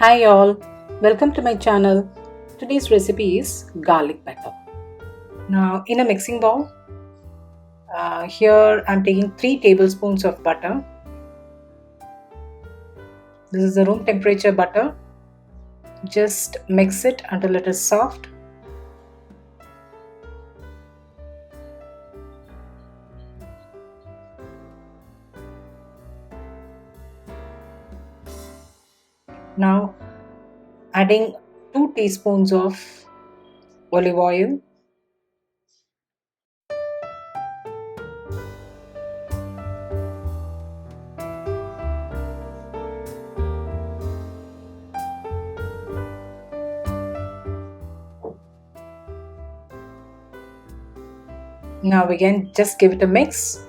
Hi all, welcome to my channel. Today's recipe is garlic butter. Now in a mixing bowl, here I'm taking 3 tablespoons of butter. This is the room temperature butter. Just mix it until it is soft. Now adding 2 teaspoons of olive oil. Now again just give it a mix.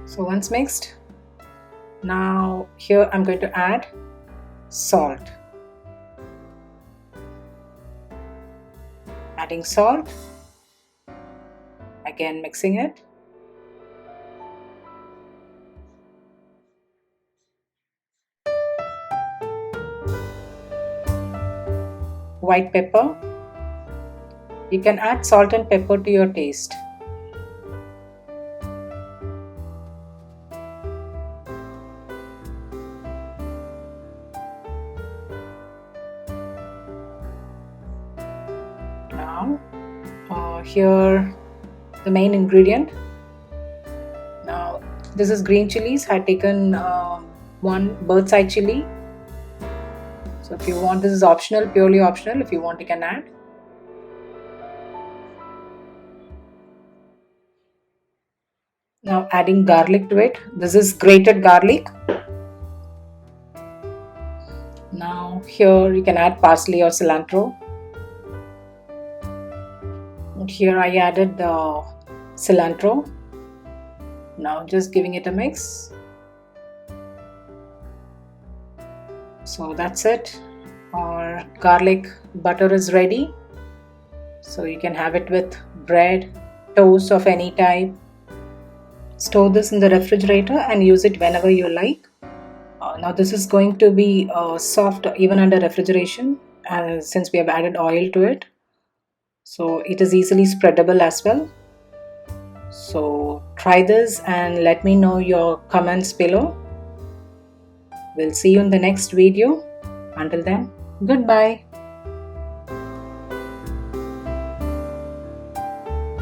So once mixed, now here I'm going to add salt. Adding salt, again mixing it. White pepper. You can add salt and pepper to your taste. Now here the main ingredient. Now this is green chilies. I had taken one bird's eye chili. So if you want, this is optional, purely optional. If you want, you can add. Now adding garlic to it. This is grated garlic. Now here you can add parsley or cilantro. And here I added the cilantro. Now just giving it a mix. So that's it. Our garlic butter is ready. So you can have it with bread, toast of any type. Store this in the refrigerator and use it whenever you like. Now this is going to be soft even under refrigeration since we have added oil to it. So it is easily spreadable as well. So try this and let me know your comments below. We'll see you in the next video. Until then, goodbye.